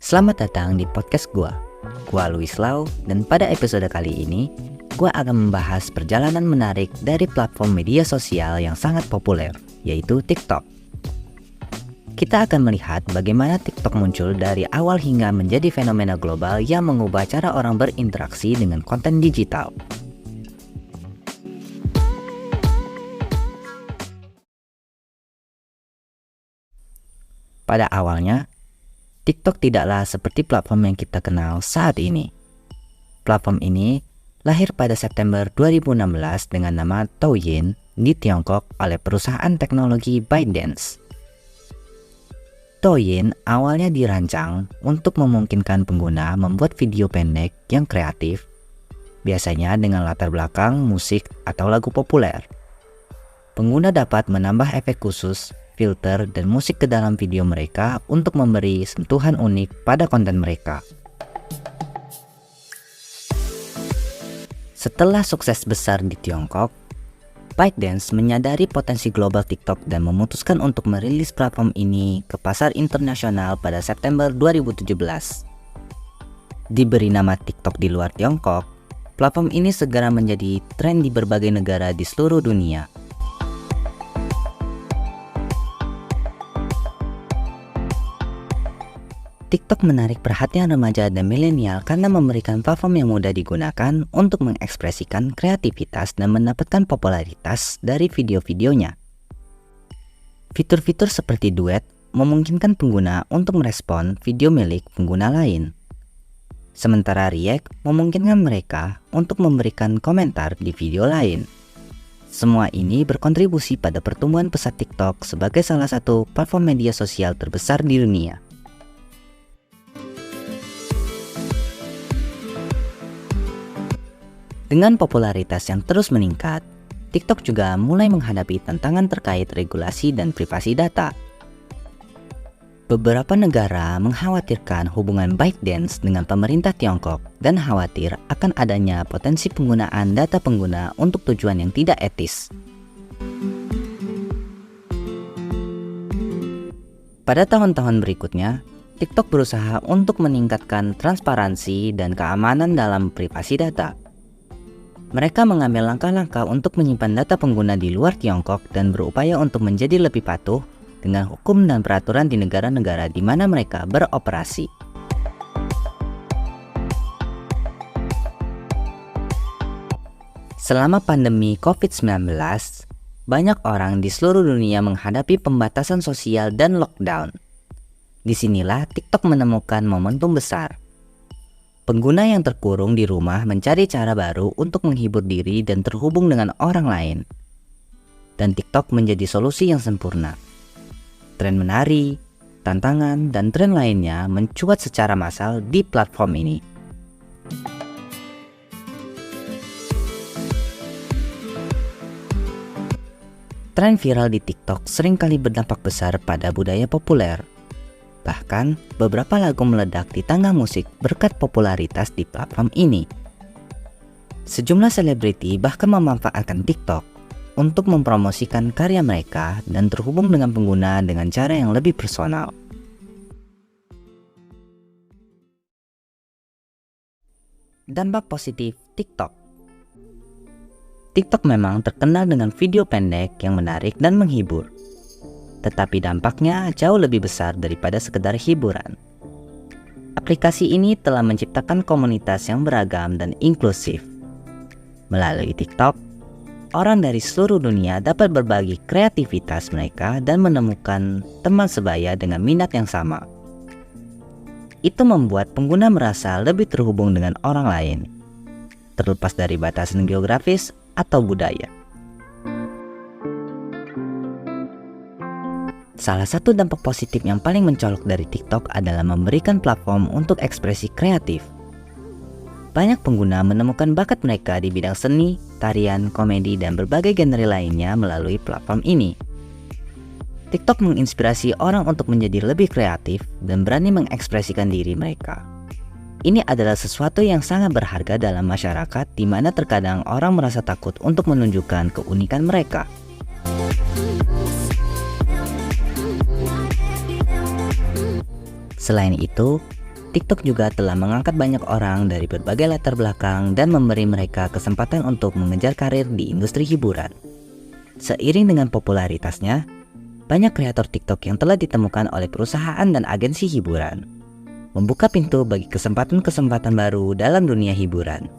Selamat datang di podcast gua Luis Lau, dan pada episode kali ini gua akan membahas perjalanan menarik dari platform media sosial yang sangat populer, yaitu TikTok. Kita akan melihat bagaimana TikTok muncul dari awal hingga menjadi fenomena global yang mengubah cara orang berinteraksi dengan konten digital. Pada awalnya, TikTok tidaklah seperti platform yang kita kenal saat ini. Platform ini lahir pada September 2016 dengan nama Douyin di Tiongkok oleh perusahaan teknologi ByteDance. Douyin awalnya dirancang untuk memungkinkan pengguna membuat video pendek yang kreatif, biasanya dengan latar belakang musik atau lagu populer. Pengguna dapat menambah efek khusus, filter, dan musik ke dalam video mereka untuk memberi sentuhan unik pada konten mereka. Setelah sukses besar di Tiongkok, ByteDance menyadari potensi global TikTok dan memutuskan untuk merilis platform ini ke pasar internasional pada September 2017. Diberi nama TikTok di luar Tiongkok, platform ini segera menjadi tren di berbagai negara di seluruh dunia. TikTok menarik perhatian remaja dan milenial karena memberikan platform yang mudah digunakan untuk mengekspresikan kreativitas dan mendapatkan popularitas dari video-videonya. Fitur-fitur seperti duet memungkinkan pengguna untuk merespon video milik pengguna lain. Sementara React memungkinkan mereka untuk memberikan komentar di video lain. Semua ini berkontribusi pada pertumbuhan pesat TikTok sebagai salah satu platform media sosial terbesar di dunia. Dengan popularitas yang terus meningkat, TikTok juga mulai menghadapi tantangan terkait regulasi dan privasi data. Beberapa negara mengkhawatirkan hubungan ByteDance dengan pemerintah Tiongkok dan khawatir akan adanya potensi penggunaan data pengguna untuk tujuan yang tidak etis. Pada tahun-tahun berikutnya, TikTok berusaha untuk meningkatkan transparansi dan keamanan dalam privasi data. Mereka mengambil langkah-langkah untuk menyimpan data pengguna di luar Tiongkok dan berupaya untuk menjadi lebih patuh dengan hukum dan peraturan di negara-negara di mana mereka beroperasi. Selama pandemi COVID-19, banyak orang di seluruh dunia menghadapi pembatasan sosial dan lockdown. Disinilah TikTok menemukan momentum besar. Pengguna yang terkurung di rumah mencari cara baru untuk menghibur diri dan terhubung dengan orang lain. Dan TikTok menjadi solusi yang sempurna. Tren menari, tantangan, dan tren lainnya mencuat secara massal di platform ini. Tren viral di TikTok seringkali berdampak besar pada budaya populer. Bahkan, beberapa lagu meledak di tangga musik berkat popularitas di platform ini. Sejumlah selebriti bahkan memanfaatkan TikTok untuk mempromosikan karya mereka dan terhubung dengan pengguna dengan cara yang lebih personal. Dampak positif TikTok. TikTok memang terkenal dengan video pendek yang menarik dan menghibur. Tetapi dampaknya jauh lebih besar daripada sekedar hiburan. Aplikasi ini telah menciptakan komunitas yang beragam dan inklusif. Melalui TikTok, orang dari seluruh dunia dapat berbagi kreativitas mereka dan menemukan teman sebaya dengan minat yang sama. Itu membuat pengguna merasa lebih terhubung dengan orang lain, terlepas dari batasan geografis atau budaya. Salah satu dampak positif yang paling mencolok dari TikTok adalah memberikan platform untuk ekspresi kreatif. Banyak pengguna menemukan bakat mereka di bidang seni, tarian, komedi, dan berbagai genre lainnya melalui platform ini. TikTok menginspirasi orang untuk menjadi lebih kreatif dan berani mengekspresikan diri mereka. Ini adalah sesuatu yang sangat berharga dalam masyarakat di mana terkadang orang merasa takut untuk menunjukkan keunikan mereka. Selain itu, TikTok juga telah mengangkat banyak orang dari berbagai latar belakang dan memberi mereka kesempatan untuk mengejar karir di industri hiburan. Seiring dengan popularitasnya, banyak kreator TikTok yang telah ditemukan oleh perusahaan dan agensi hiburan, membuka pintu bagi kesempatan-kesempatan baru dalam dunia hiburan.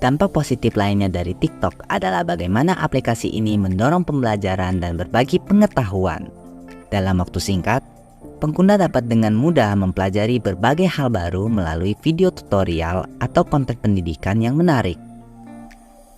Dampak positif lainnya dari TikTok adalah bagaimana aplikasi ini mendorong pembelajaran dan berbagi pengetahuan. Dalam waktu singkat, pengguna dapat dengan mudah mempelajari berbagai hal baru melalui video tutorial atau konten pendidikan yang menarik.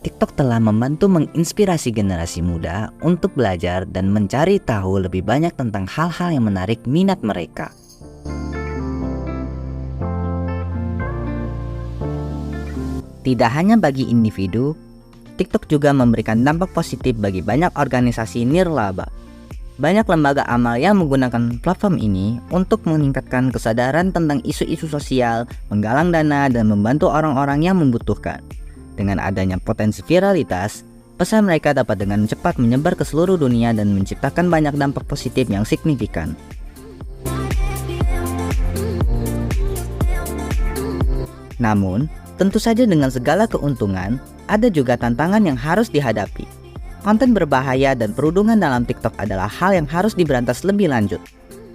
TikTok telah membantu menginspirasi generasi muda untuk belajar dan mencari tahu lebih banyak tentang hal-hal yang menarik minat mereka. Tidak hanya bagi individu, TikTok juga memberikan dampak positif bagi banyak organisasi nirlaba. Banyak lembaga amal yang menggunakan platform ini untuk meningkatkan kesadaran tentang isu-isu sosial, menggalang dana, dan membantu orang-orang yang membutuhkan. Dengan adanya potensi viralitas, pesan mereka dapat dengan cepat menyebar ke seluruh dunia dan menciptakan banyak dampak positif yang signifikan. Namun, tentu saja dengan segala keuntungan, ada juga tantangan yang harus dihadapi. Konten berbahaya dan perundungan dalam TikTok adalah hal yang harus diberantas lebih lanjut.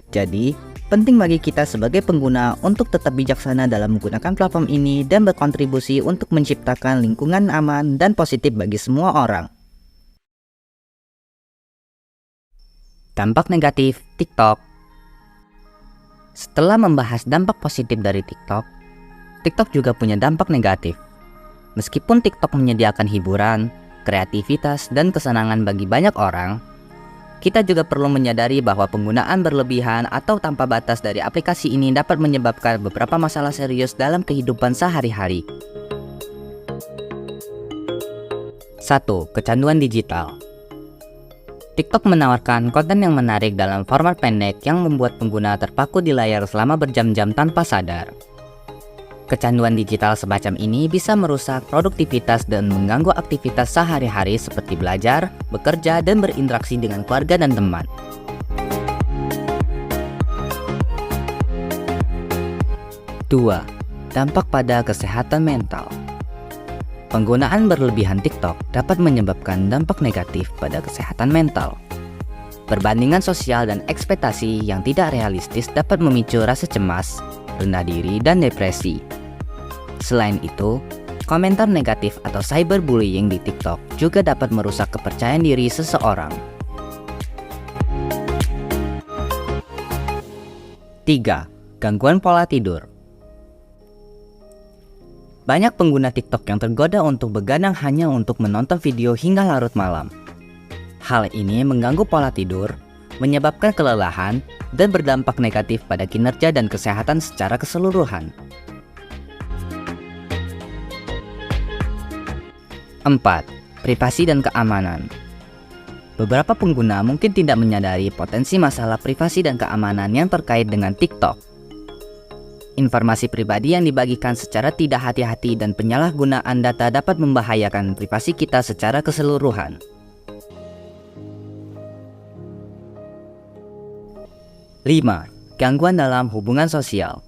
Jadi, penting bagi kita sebagai pengguna untuk tetap bijaksana dalam menggunakan platform ini dan berkontribusi untuk menciptakan lingkungan aman dan positif bagi semua orang. Dampak negatif TikTok. Setelah membahas dampak positif dari TikTok, TikTok juga punya dampak negatif. Meskipun TikTok menyediakan hiburan, kreativitas, dan kesenangan bagi banyak orang, kita juga perlu menyadari bahwa penggunaan berlebihan atau tanpa batas dari aplikasi ini dapat menyebabkan beberapa masalah serius dalam kehidupan sehari-hari. 1. Kecanduan digital. TikTok menawarkan konten yang menarik dalam format pendek yang membuat pengguna terpaku di layar selama berjam-jam tanpa sadar. Kecanduan digital semacam ini bisa merusak produktivitas dan mengganggu aktivitas sehari-hari seperti belajar, bekerja, dan berinteraksi dengan keluarga dan teman. 2. Dampak pada kesehatan mental. Penggunaan berlebihan TikTok dapat menyebabkan dampak negatif pada kesehatan mental. Perbandingan sosial dan ekspektasi yang tidak realistis dapat memicu rasa cemas, rendah diri, dan depresi. Selain itu, komentar negatif atau cyberbullying di TikTok juga dapat merusak kepercayaan diri seseorang. 3. Gangguan pola tidur. Banyak pengguna TikTok yang tergoda untuk begadang hanya untuk menonton video hingga larut malam. Hal ini mengganggu pola tidur, menyebabkan kelelahan, dan berdampak negatif pada kinerja dan kesehatan secara keseluruhan. 4. Privasi dan keamanan. Beberapa pengguna mungkin tidak menyadari potensi masalah privasi dan keamanan yang terkait dengan TikTok. Informasi pribadi yang dibagikan secara tidak hati-hati dan penyalahgunaan data dapat membahayakan privasi kita secara keseluruhan. 5. Gangguan dalam hubungan sosial.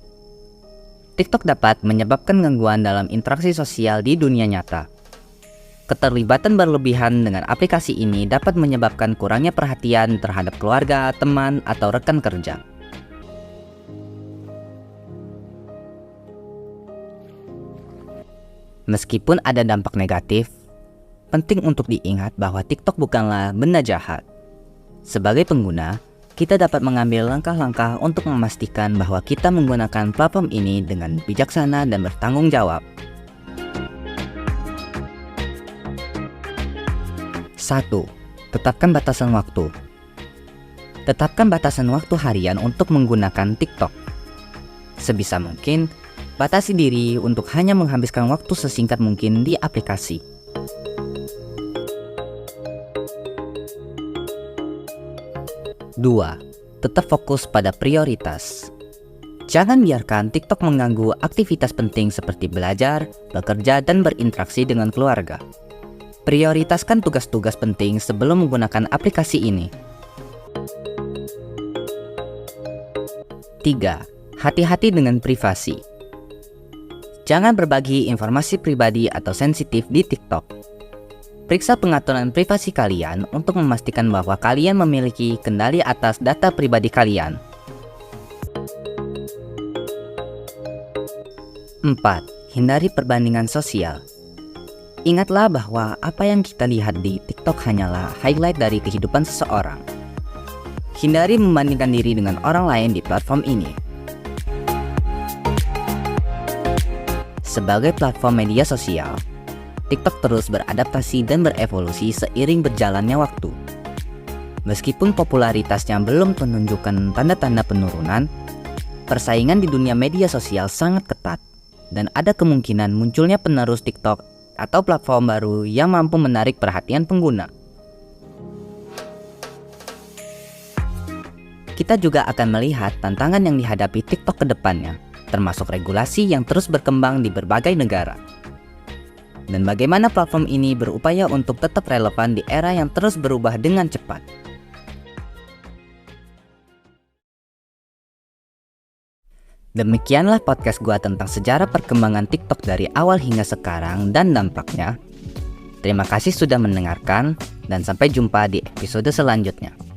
TikTok dapat menyebabkan gangguan dalam interaksi sosial di dunia nyata. Keterlibatan berlebihan dengan aplikasi ini dapat menyebabkan kurangnya perhatian terhadap keluarga, teman, atau rekan kerja. Meskipun ada dampak negatif, penting untuk diingat bahwa TikTok bukanlah benda jahat. Sebagai pengguna, kita dapat mengambil langkah-langkah untuk memastikan bahwa kita menggunakan platform ini dengan bijaksana dan bertanggung jawab. 1. Tetapkan batasan waktu. Tetapkan batasan waktu harian untuk menggunakan TikTok. Sebisa mungkin, batasi diri untuk hanya menghabiskan waktu sesingkat mungkin di aplikasi. 2. Tetap fokus pada prioritas. Jangan biarkan TikTok mengganggu aktivitas penting seperti belajar, bekerja, dan berinteraksi dengan keluarga. Prioritaskan tugas-tugas penting sebelum menggunakan aplikasi ini. 3. Hati-hati dengan privasi. Jangan berbagi informasi pribadi atau sensitif di TikTok. Periksa pengaturan privasi kalian untuk memastikan bahwa kalian memiliki kendali atas data pribadi kalian. 4. Hindari perbandingan sosial. Ingatlah bahwa apa yang kita lihat di TikTok hanyalah highlight dari kehidupan seseorang. Hindari membandingkan diri dengan orang lain di platform ini. Sebagai platform media sosial, TikTok terus beradaptasi dan berevolusi seiring berjalannya waktu. Meskipun popularitasnya belum menunjukkan tanda-tanda penurunan, persaingan di dunia media sosial sangat ketat dan ada kemungkinan munculnya penerus TikTok atau platform baru yang mampu menarik perhatian pengguna. Kita juga akan melihat tantangan yang dihadapi TikTok ke depannya, termasuk regulasi yang terus berkembang di berbagai negara. Dan bagaimana platform ini berupaya untuk tetap relevan di era yang terus berubah dengan cepat. Demikianlah podcast gua tentang sejarah perkembangan TikTok dari awal hingga sekarang dan dampaknya. Terima kasih sudah mendengarkan dan sampai jumpa di episode selanjutnya.